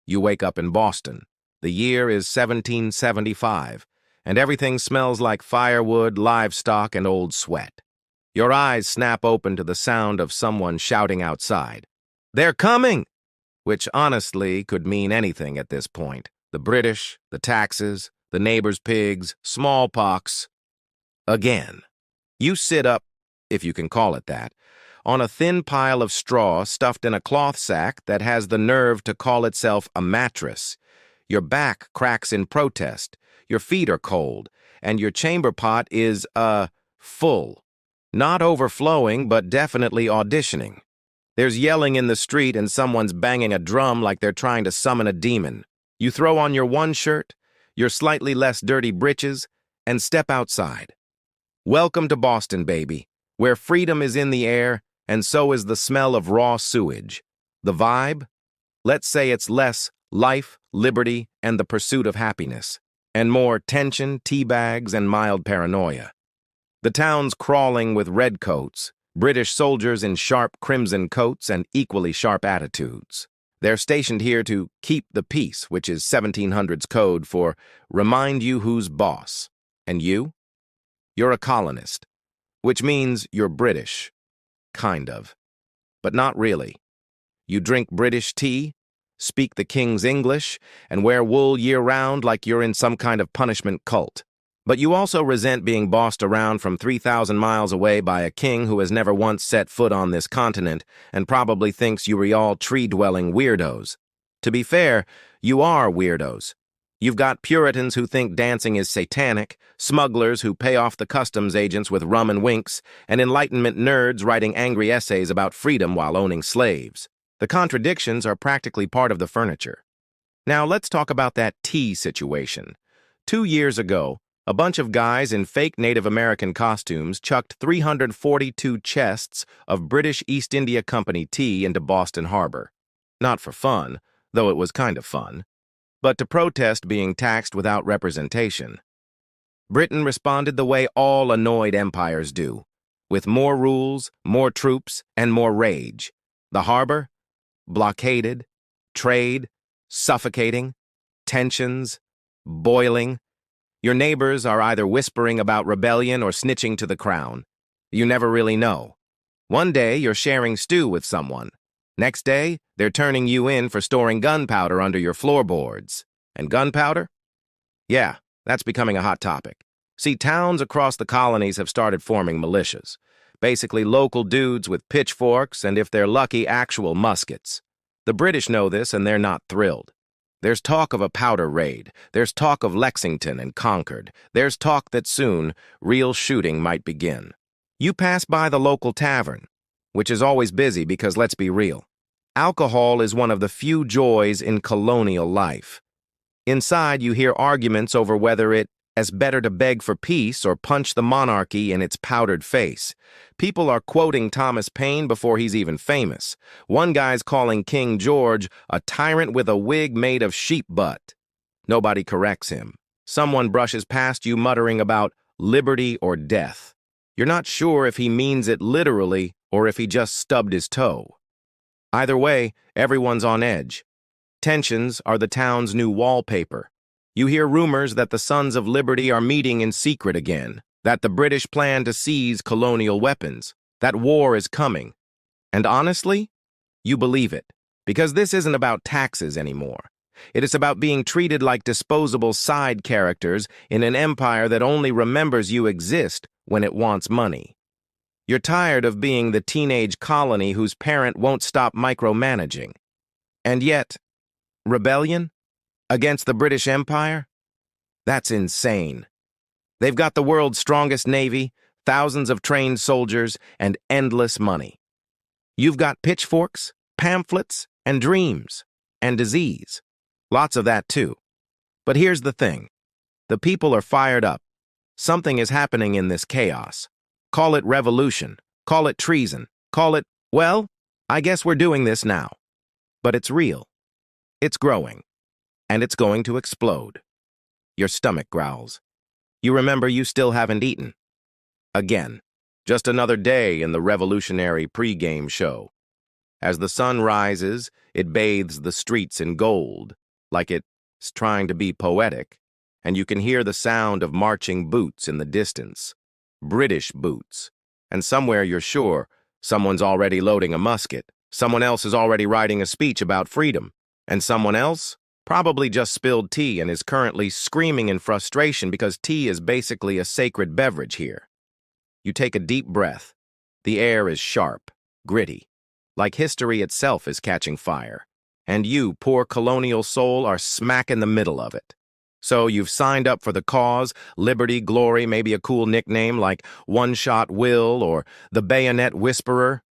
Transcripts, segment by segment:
You wake up in Boston. The year is 1775, and everything smells like firewood, livestock, and old sweat. Your eyes snap open to the sound of someone shouting outside. "They're coming!" Which honestly could mean anything at this point. The British, the taxes, the neighbors' pigs, smallpox. Again. You sit up, if you can call it that, on a thin pile of straw stuffed in a cloth sack that has the nerve to call itself a mattress. Your back cracks in protest, your feet are cold, and your chamber pot is, full. Not overflowing, but definitely auditioning. There's yelling in the street and someone's banging a drum like they're trying to summon a demon. You throw on your one shirt, your slightly less dirty breeches, and step outside. Welcome to Boston, baby, where freedom is in the air, and so is the smell of raw sewage. The vibe? Let's say it's less life, liberty, and the pursuit of happiness, and more tension, tea bags, and mild paranoia. The town's crawling with redcoats, British soldiers in sharp crimson coats and equally sharp attitudes. They're stationed here to keep the peace, which is 1700s code for remind you who's boss. And you? You're a colonist, which means you're British. Kind of. But not really. You drink British tea, speak the king's English, and wear wool year-round like you're in some kind of punishment cult. But you also resent being bossed around from 3,000 miles away by a king who has never once set foot on this continent and probably thinks you are all tree-dwelling weirdos. To be fair, you are weirdos. You've got Puritans who think dancing is satanic, smugglers who pay off the customs agents with rum and winks, and Enlightenment nerds writing angry essays about freedom while owning slaves. The contradictions are practically part of the furniture. Now let's talk about that tea situation. 2 years ago, a bunch of guys in fake Native American costumes chucked 342 chests of British East India Company tea into Boston Harbor. Not for fun, though it was kind of fun, but to protest being taxed without representation. Britain responded the way all annoyed empires do, with more rules, more troops, and more rage. The harbor? Blockaded. Trade? Suffocating. Tensions? Boiling. Your neighbors are either whispering about rebellion or snitching to the crown. You never really know. One day, you're sharing stew with someone. Next day, they're turning you in for storing gunpowder under your floorboards. And gunpowder? Yeah, that's becoming a hot topic. See, towns across the colonies have started forming militias. Basically local dudes with pitchforks and, if they're lucky, actual muskets. The British know this and they're not thrilled. There's talk of a powder raid. There's talk of Lexington and Concord. There's talk that soon, real shooting might begin. You pass by the local tavern, which is always busy because, let's be real, alcohol is one of the few joys in colonial life. Inside, you hear arguments over whether it's better to beg for peace or punch the monarchy in its powdered face. People are quoting Thomas Paine before he's even famous. One guy's calling King George a tyrant with a wig made of sheep butt. Nobody corrects him. Someone brushes past you muttering about liberty or death. You're not sure if he means it literally or if he just stubbed his toe. Either way, everyone's on edge. Tensions are the town's new wallpaper. You hear rumors that the Sons of Liberty are meeting in secret again, that the British plan to seize colonial weapons, that war is coming. And honestly, you believe it, because this isn't about taxes anymore. It is about being treated like disposable side characters in an empire that only remembers you exist when it wants money. You're tired of being the teenage colony whose parent won't stop micromanaging. And yet, rebellion? Against the British Empire? That's insane. They've got the world's strongest navy, thousands of trained soldiers, and endless money. You've got pitchforks, pamphlets, and dreams, and disease. Lots of that too. But here's the thing. The people are fired up. Something is happening in this chaos. Call it revolution. Call it treason. Call it, well, I guess we're doing this now. But it's real. It's growing. And it's going to explode. Your stomach growls. You remember you still haven't eaten. Again, just another day in the revolutionary pre-game show. As the sun rises, It bathes the streets in gold, like it's trying to be poetic, and you can hear the sound of marching boots in the distance. British boots. And somewhere you're sure someone's already loading a musket. Someone else is already writing a speech about freedom. And someone else probably just spilled tea and is currently screaming in frustration because tea is basically a sacred beverage here. You take a deep breath. The air is sharp, gritty, like history itself is catching fire. And you, poor colonial soul, are smack in the middle of it. So you've signed up for the cause, liberty, glory, maybe a cool nickname like One-Shot Will or the Bayonet Whisperer.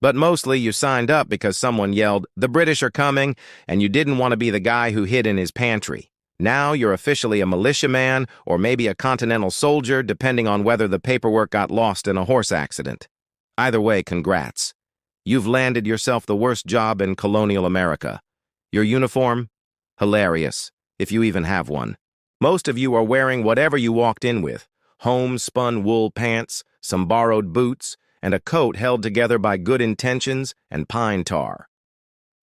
But mostly you signed up because someone yelled, "The British are coming," and you didn't want to be the guy who hid in his pantry. Now you're officially a militiaman or maybe a continental soldier, depending on whether the paperwork got lost in a horse accident. Either way, congrats. You've landed yourself the worst job in colonial America. Your uniform? Hilarious, if you even have one. Most of you are wearing whatever you walked in with: homespun wool pants, some borrowed boots, and a coat held together by good intentions and pine tar.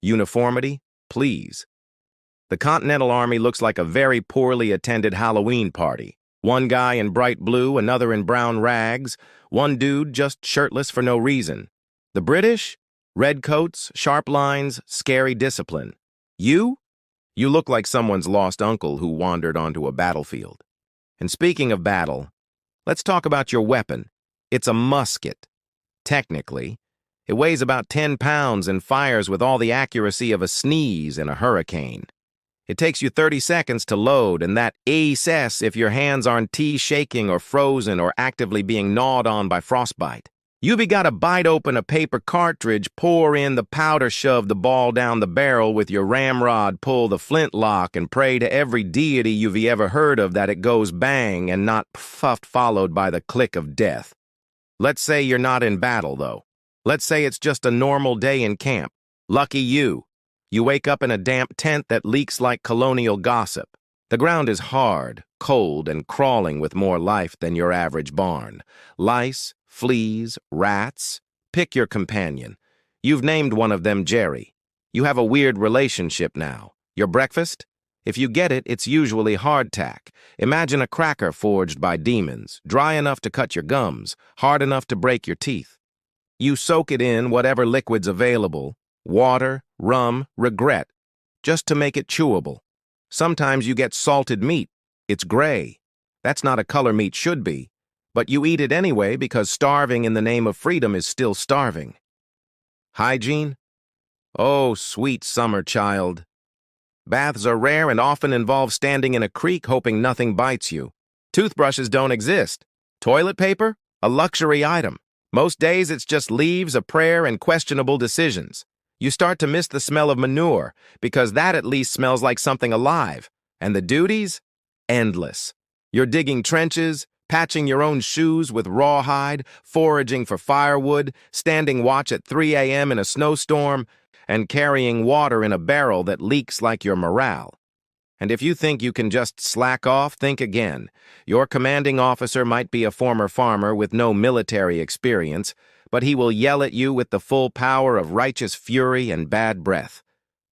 Uniformity? Please. The Continental Army looks like a very poorly attended Halloween party. One guy in bright blue, another in brown rags, one dude just shirtless for no reason. The British? Red coats, sharp lines, scary discipline. You? You look like someone's lost uncle who wandered onto a battlefield. And speaking of battle, let's talk about your weapon. It's a musket. Technically, it weighs about 10 pounds and fires with all the accuracy of a sneeze in a hurricane. It takes you 30 seconds to load, and that says if your hands aren't shaking or frozen or actively being gnawed on by frostbite. You gotta bite open a paper cartridge, pour in the powder, shove the ball down the barrel with your ramrod, pull the flintlock, and pray to every deity you've ever heard of that it goes bang and not puffed followed by the click of death. Let's say you're not in battle, though. Let's say it's just a normal day in camp. Lucky you. You wake up in a damp tent that leaks like colonial gossip. The ground is hard, cold, and crawling with more life than your average barn. Lice, fleas, rats. Pick your companion. You've named one of them Jerry. You have a weird relationship now. Your breakfast? If you get it, it's usually hardtack. Imagine a cracker forged by demons, dry enough to cut your gums, hard enough to break your teeth. You soak it in whatever liquid's available, water, rum, regret, just to make it chewable. Sometimes you get salted meat. It's gray. That's not a color meat should be, but you eat it anyway because starving in the name of freedom is still starving. Hygiene? Oh, sweet summer child. Baths are rare and often involve standing in a creek hoping nothing bites you. Toothbrushes don't exist. Toilet paper? A luxury item. Most days it's just leaves, a prayer, and questionable decisions. You start to miss the smell of manure, because that at least smells like something alive. And the duties? Endless. You're digging trenches, patching your own shoes with rawhide, foraging for firewood, standing watch at 3 a.m. in a snowstorm, and carrying water in a barrel that leaks like your morale. And if you think you can just slack off, think again. Your commanding officer might be a former farmer with no military experience, but he will yell at you with the full power of righteous fury and bad breath.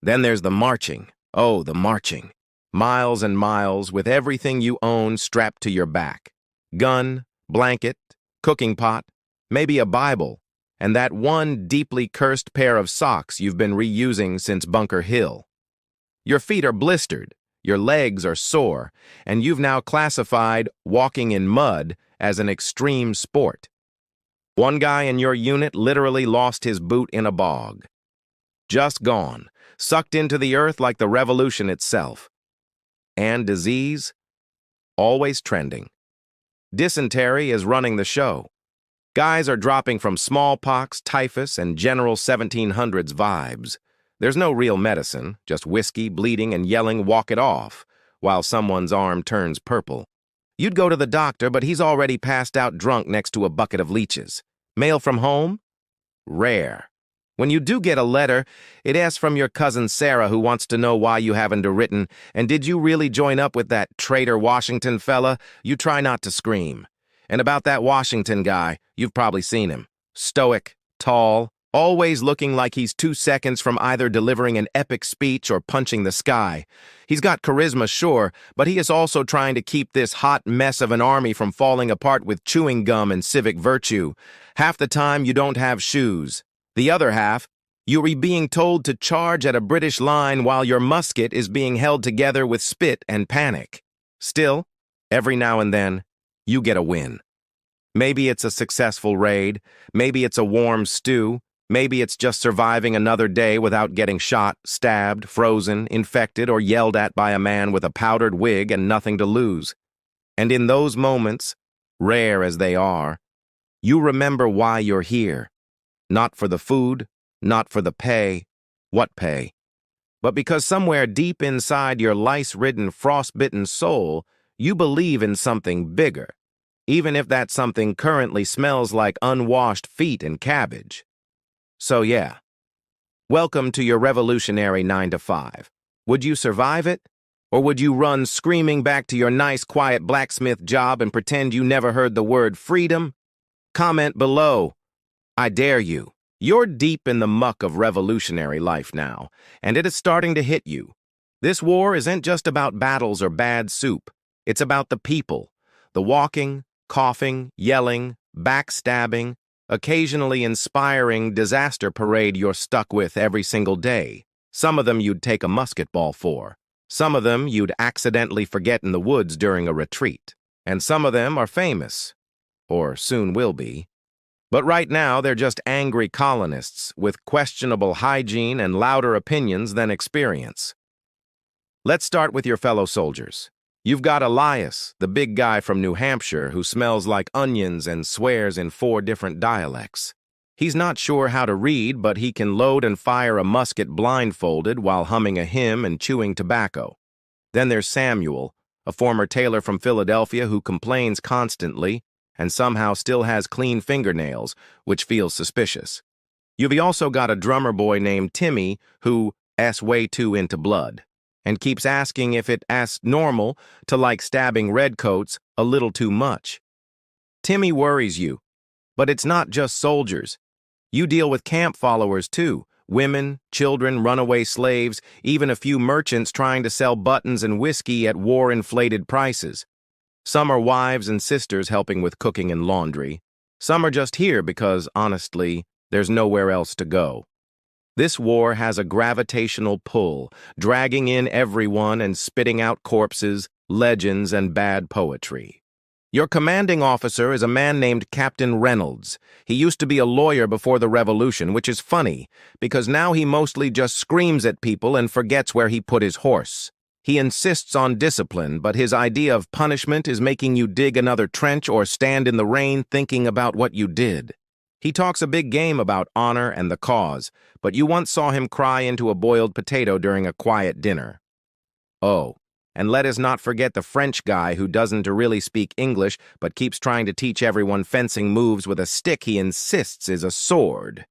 Then there's the marching. Oh, the marching. Miles and miles with everything you own strapped to your back. Gun, blanket, cooking pot, maybe a Bible, and that one deeply cursed pair of socks you've been reusing since Bunker Hill. Your feet are blistered, your legs are sore, and you've now classified walking in mud as an extreme sport. One guy in your unit literally lost his boot in a bog. Just gone, sucked into the earth like the revolution itself. And disease? Always trending. Dysentery is running the show. Guys are dropping from smallpox, typhus, and general 1700s vibes. There's no real medicine, just whiskey, bleeding, and yelling, "Walk it off," while someone's arm turns purple. You'd go to the doctor, but he's already passed out drunk next to a bucket of leeches. Mail from home? Rare. When you do get a letter, it asks from your cousin Sarah, who wants to know why you haven't written, and did you really join up with that traitor Washington fella? You try not to scream. And about that Washington guy, you've probably seen him. Stoic, tall, always looking like he's 2 seconds from either delivering an epic speech or punching the sky. He's got charisma, sure, but he is also trying to keep this hot mess of an army from falling apart with chewing gum and civic virtue. Half the time, you don't have shoes. The other half, you're being told to charge at a British line while your musket is being held together with spit and panic. Still, every now and then, you get a win. Maybe it's a successful raid, maybe it's a warm stew, maybe it's just surviving another day without getting shot, stabbed, frozen, infected, or yelled at by a man with a powdered wig and nothing to lose. And in those moments, rare as they are, you remember why you're here. Not for the food, not for the pay. What pay? But because somewhere deep inside your lice-ridden, frost-bitten soul, you believe in something bigger, even if that something currently smells like unwashed feet and cabbage. So yeah, welcome to your revolutionary 9-to-5. Would you survive it? Or would you run screaming back to your nice, quiet blacksmith job and pretend you never heard the word freedom? Comment below. I dare you. You're deep in the muck of revolutionary life now, and it is starting to hit you. This war isn't just about battles or bad soup. It's about the people, the walking, coughing, yelling, backstabbing, occasionally inspiring disaster parade you're stuck with every single day. Some of them you'd take a musket ball for. Some of them you'd accidentally forget in the woods during a retreat. And some of them are famous, or soon will be. But right now, they're just angry colonists with questionable hygiene and louder opinions than experience. Let's start with your fellow soldiers. You've got Elias, the big guy from New Hampshire who smells like onions and swears in 4 different dialects. He's not sure how to read, but he can load and fire a musket blindfolded while humming a hymn and chewing tobacco. Then there's Samuel, a former tailor from Philadelphia who complains constantly and somehow still has clean fingernails, which feels suspicious. You've also got a drummer boy named Timmy who is way too into blood and keeps asking if it's normal to like stabbing redcoats a little too much. Timmy worries you, but it's not just soldiers. You deal with camp followers too, women, children, runaway slaves, even a few merchants trying to sell buttons and whiskey at war-inflated prices. Some are wives and sisters helping with cooking and laundry. Some are just here because, honestly, there's nowhere else to go. This war has a gravitational pull, dragging in everyone and spitting out corpses, legends, and bad poetry. Your commanding officer is a man named Captain Reynolds. He used to be a lawyer before the Revolution, which is funny, because now he mostly just screams at people and forgets where he put his horse. He insists on discipline, but his idea of punishment is making you dig another trench or stand in the rain thinking about what you did. He talks a big game about honor and the cause, but you once saw him cry into a boiled potato during a quiet dinner. Oh, and let us not forget the French guy who doesn't really speak English but keeps trying to teach everyone fencing moves with a stick he insists is a sword.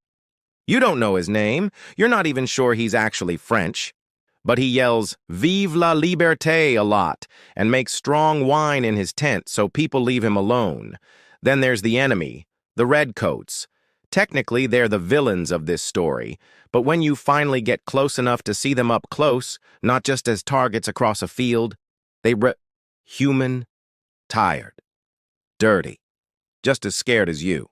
You don't know his name. You're not even sure he's actually French. But he yells, "Vive la liberté" a lot, and makes strong wine in his tent so people leave him alone. Then there's the enemy, the redcoats. Technically, they're the villains of this story, but when you finally get close enough to see them up close, not just as targets across a field, human, tired, dirty, just as scared as you.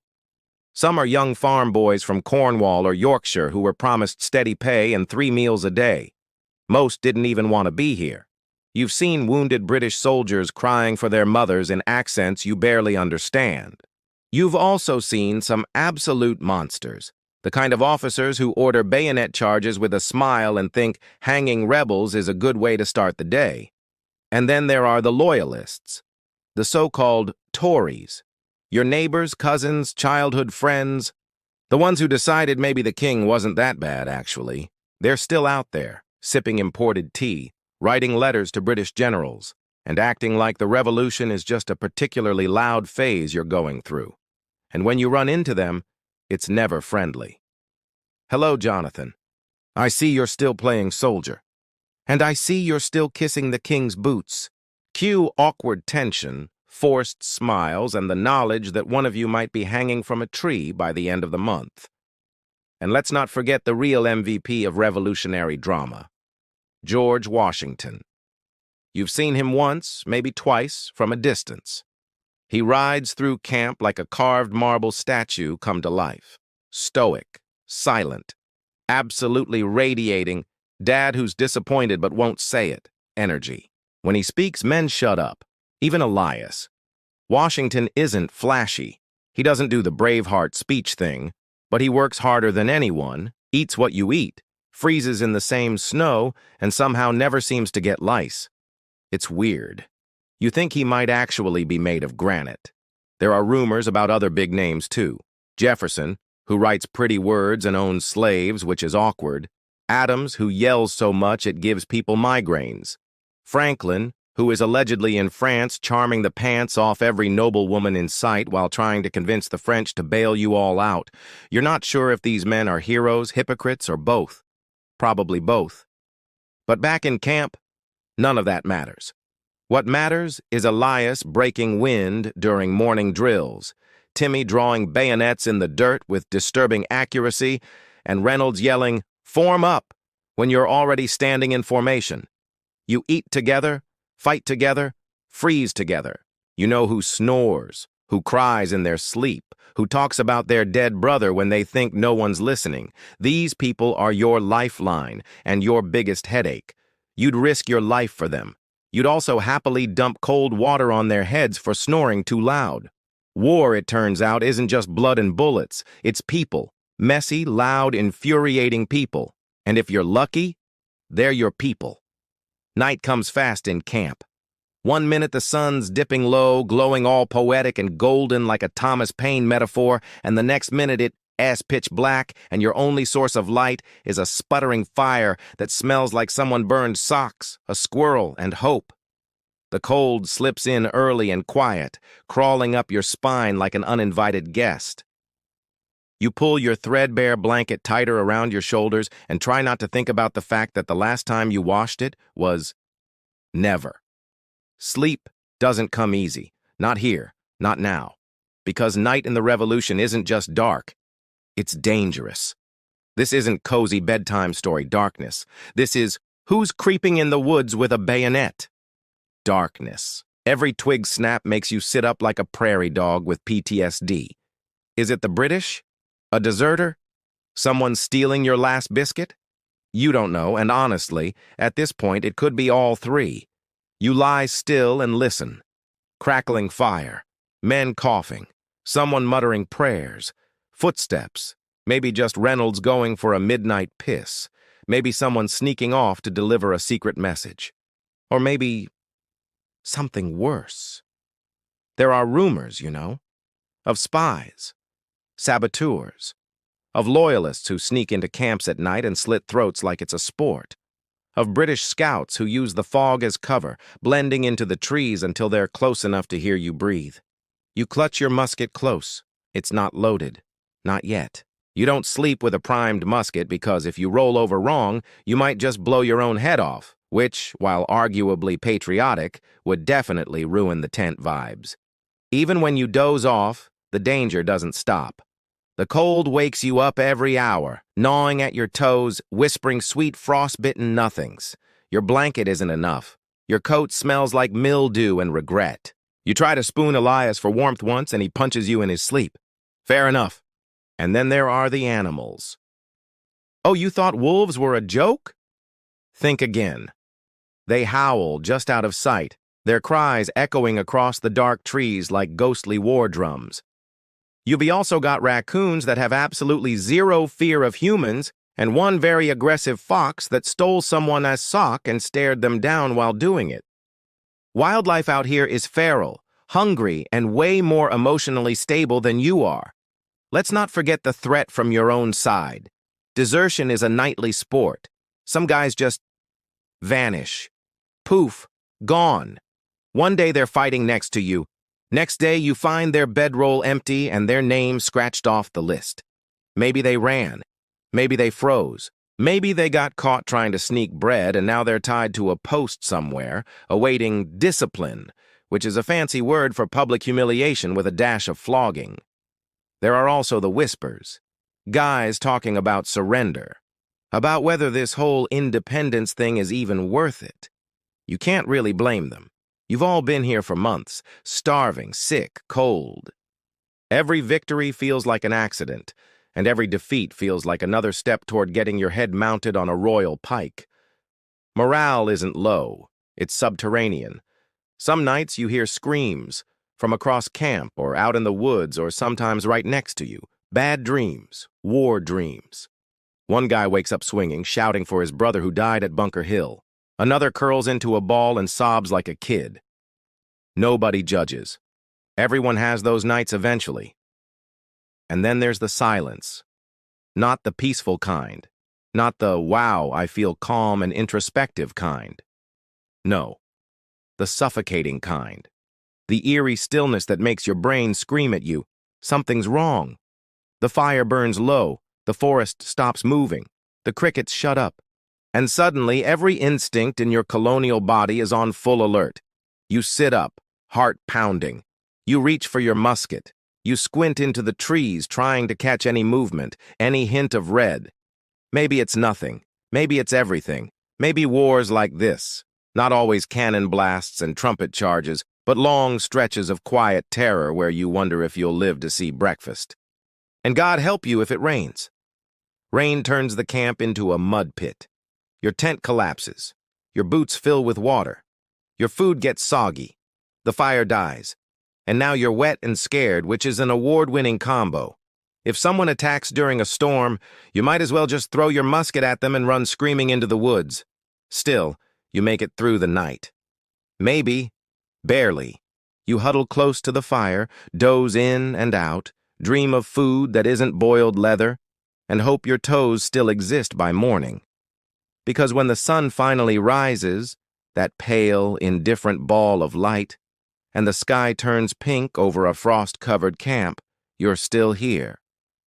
Some are young farm boys from Cornwall or Yorkshire who were promised steady pay and 3 meals a day. Most didn't even want to be here. You've seen wounded British soldiers crying for their mothers in accents you barely understand. You've also seen some absolute monsters, the kind of officers who order bayonet charges with a smile and think hanging rebels is a good way to start the day. And then there are the loyalists, the so-called Tories, your neighbors, cousins, childhood friends, the ones who decided maybe the king wasn't that bad, actually. They're still out there, sipping imported tea, writing letters to British generals, and acting like the revolution is just a particularly loud phase you're going through. And when you run into them, it's never friendly. Hello, Jonathan. I see you're still playing soldier. And I see you're still kissing the king's boots. Cue awkward tension, forced smiles, and the knowledge that one of you might be hanging from a tree by the end of the month. And let's not forget the real MVP of revolutionary drama, George Washington. You've seen him once, maybe twice, from a distance. He rides through camp like a carved marble statue come to life. Stoic, silent, absolutely radiating, dad who's disappointed but won't say it, energy. When he speaks, men shut up, even Elias. Washington isn't flashy. He doesn't do the Braveheart speech thing, but he works harder than anyone, eats what you eat, freezes in the same snow, and somehow never seems to get lice. It's weird. You think he might actually be made of granite. There are rumors about other big names, too. Jefferson, who writes pretty words and owns slaves, which is awkward. Adams, who yells so much it gives people migraines. Franklin, who is allegedly in France charming the pants off every noblewoman in sight while trying to convince the French to bail you all out. You're not sure if these men are heroes, hypocrites, or both. Probably both. But back in camp, none of that matters. What matters is Elias breaking wind during morning drills, Timmy drawing bayonets in the dirt with disturbing accuracy, and Reynolds yelling, "Form up," when you're already standing in formation. You eat together, fight together, freeze together. You know who snores, who cries in their sleep, who talks about their dead brother when they think no one's listening. These people are your lifeline and your biggest headache. You'd risk your life for them. You'd also happily dump cold water on their heads for snoring too loud. War, it turns out, isn't just blood and bullets. It's people. Messy, loud, infuriating people. And if you're lucky, they're your people. Night comes fast in camp. 1 minute the sun's dipping low, glowing all poetic and golden like a Thomas Paine metaphor, and the next minute it pitch black, and your only source of light is a sputtering fire that smells like someone burned socks, a squirrel, and hope. The cold slips in early and quiet, crawling up your spine like an uninvited guest. You pull your threadbare blanket tighter around your shoulders and try not to think about the fact that the last time you washed it was never. Sleep doesn't come easy. Not here, not now. Because night in the Revolution isn't just dark. It's dangerous. This isn't cozy bedtime story darkness. This is who's creeping in the woods with a bayonet. Darkness. Every twig snap makes you sit up like a prairie dog with PTSD. Is it the British? A deserter? Someone stealing your last biscuit? You don't know, and honestly, at this point it could be all three. You lie still and listen. Crackling fire, men coughing, someone muttering prayers, footsteps, maybe just Reynolds going for a midnight piss, maybe someone sneaking off to deliver a secret message, or maybe something worse. There are rumors, you know, of spies, saboteurs, of loyalists who sneak into camps at night and slit throats like it's a sport, of British scouts who use the fog as cover, blending into the trees until they're close enough to hear you breathe. You clutch your musket close. It's not loaded. Not yet. You don't sleep with a primed musket because if you roll over wrong, you might just blow your own head off, which, while arguably patriotic, would definitely ruin the tent vibes. Even when you doze off, the danger doesn't stop. The cold wakes you up every hour, gnawing at your toes, whispering sweet frost-bitten nothings. Your blanket isn't enough. Your coat smells like mildew and regret. You try to spoon Elias for warmth once and he punches you in his sleep. Fair enough. And then there are the animals. Oh, you thought wolves were a joke? Think again. They howl just out of sight, their cries echoing across the dark trees like ghostly war drums. You've also got raccoons that have absolutely zero fear of humans, and one very aggressive fox that stole someone's sock and stared them down while doing it. Wildlife out here is feral, hungry, and way more emotionally stable than you are. Let's not forget the threat from your own side. Desertion is a nightly sport. Some guys just vanish. Poof, gone. One day they're fighting next to you. Next day you find their bedroll empty and their name scratched off the list. Maybe they ran. Maybe they froze. Maybe they got caught trying to sneak bread and now they're tied to a post somewhere, awaiting discipline, which is a fancy word for public humiliation with a dash of flogging. There are also the whispers. Guys talking about surrender, about whether this whole independence thing is even worth it. You can't really blame them. You've all been here for months, starving, sick, cold. Every victory feels like an accident, and every defeat feels like another step toward getting your head mounted on a royal pike. Morale isn't low, it's subterranean. Some nights you hear screams from across camp or out in the woods or sometimes right next to you. Bad dreams, war dreams. One guy wakes up swinging, shouting for his brother who died at Bunker Hill. Another curls into a ball and sobs like a kid. Nobody judges. Everyone has those nights eventually. And then there's the silence. Not the peaceful kind. Not the, wow, I feel calm and introspective kind. No. The suffocating kind. The eerie stillness that makes your brain scream at you. Something's wrong. The fire burns low. The forest stops moving. The crickets shut up. And suddenly, every instinct in your colonial body is on full alert. You sit up, heart pounding. You reach for your musket. You squint into the trees, trying to catch any movement, any hint of red. Maybe it's nothing. Maybe it's everything. Maybe wars like this. Not always cannon blasts and trumpet charges, but long stretches of quiet terror where you wonder if you'll live to see breakfast. And God help you if it rains. Rain turns the camp into a mud pit. Your tent collapses. Your boots fill with water. Your food gets soggy. The fire dies. And now you're wet and scared, which is an award-winning combo. If someone attacks during a storm, you might as well just throw your musket at them and run screaming into the woods. Still, you make it through the night. Maybe, barely. You huddle close to the fire, doze in and out, dream of food that isn't boiled leather, and hope your toes still exist by morning. Because when the sun finally rises, that pale, indifferent ball of light, and the sky turns pink over a frost-covered camp, you're still here,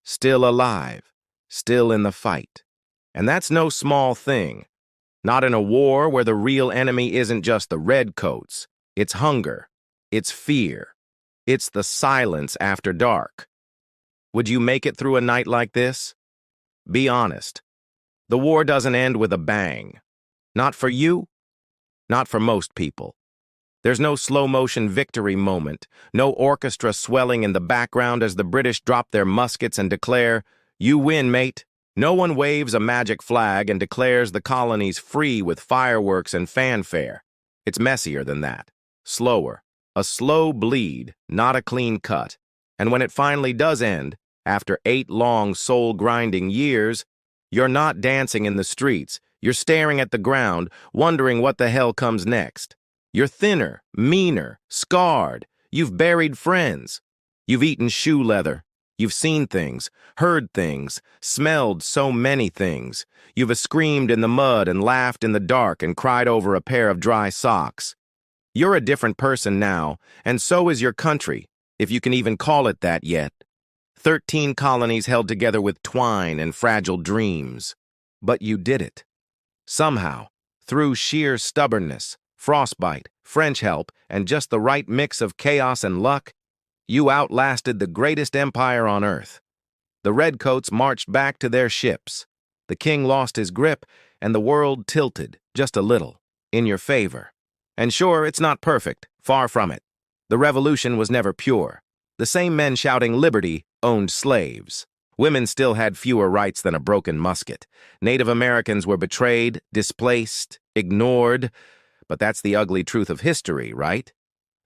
still alive, still in the fight. And that's no small thing. Not in a war where the real enemy isn't just the redcoats. It's hunger. It's fear. It's the silence after dark. Would you make it through a night like this? Be honest. The war doesn't end with a bang. Not for you. Not for most people. There's no slow-motion victory moment, no orchestra swelling in the background as the British drop their muskets and declare, "You win, mate." No one waves a magic flag and declares the colonies free with fireworks and fanfare. It's messier than that. Slower. A slow bleed, not a clean cut. And when it finally does end, after 8 long, soul-grinding years, you're not dancing in the streets. You're staring at the ground, wondering what the hell comes next. You're thinner, meaner, scarred. You've buried friends. You've eaten shoe leather. You've seen things, heard things, smelled so many things. You've screamed in the mud and laughed in the dark and cried over a pair of dry socks. You're a different person now, and so is your country, if you can even call it that yet. 13 colonies held together with twine and fragile dreams. But you did it. Somehow, through sheer stubbornness, frostbite, French help, and just the right mix of chaos and luck, you outlasted the greatest empire on earth. The redcoats marched back to their ships. The king lost his grip, and the world tilted, just a little, in your favor. And sure, it's not perfect, far from it. The revolution was never pure. The same men shouting liberty owned slaves. Women still had fewer rights than a broken musket. Native Americans were betrayed, displaced, ignored. But that's the ugly truth of history, right?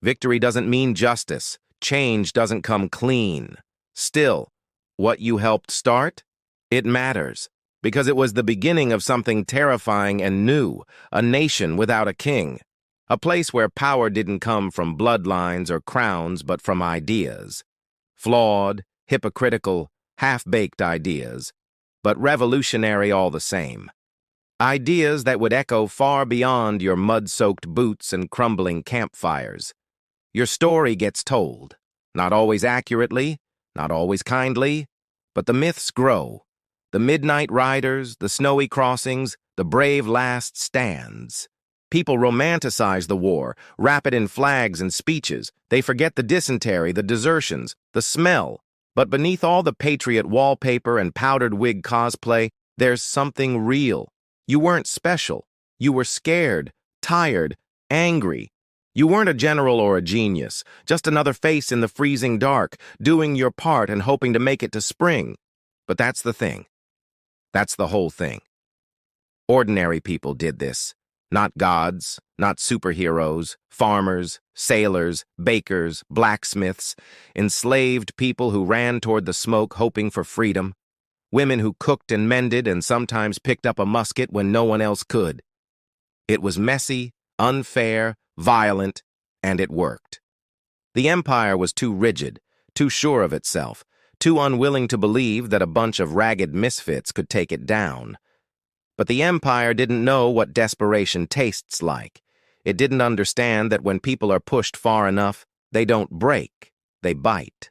Victory doesn't mean justice. Change doesn't come clean. Still, what you helped start? It matters, because it was the beginning of something terrifying and new, a nation without a king. A place where power didn't come from bloodlines or crowns, but from ideas. Flawed, hypocritical, half-baked ideas, but revolutionary all the same. Ideas that would echo far beyond your mud-soaked boots and crumbling campfires. Your story gets told, not always accurately, not always kindly, but the myths grow. The midnight riders, the snowy crossings, the brave last stands. People romanticize the war, wrap it in flags and speeches. They forget the dysentery, the desertions, the smell, But beneath all the patriot wallpaper and powdered wig cosplay, there's something real. You weren't special. You were scared, tired, angry. You weren't a general or a genius, just another face in the freezing dark, doing your part and hoping to make it to spring. But that's the thing. That's the whole thing. Ordinary people did this. Not gods, not superheroes, farmers, sailors, bakers, blacksmiths, enslaved people who ran toward the smoke hoping for freedom, women who cooked and mended and sometimes picked up a musket when no one else could. It was messy, unfair, violent, and it worked. The empire was too rigid, too sure of itself, too unwilling to believe that a bunch of ragged misfits could take it down. But the empire didn't know what desperation tastes like. It didn't understand that when people are pushed far enough, they don't break, they bite.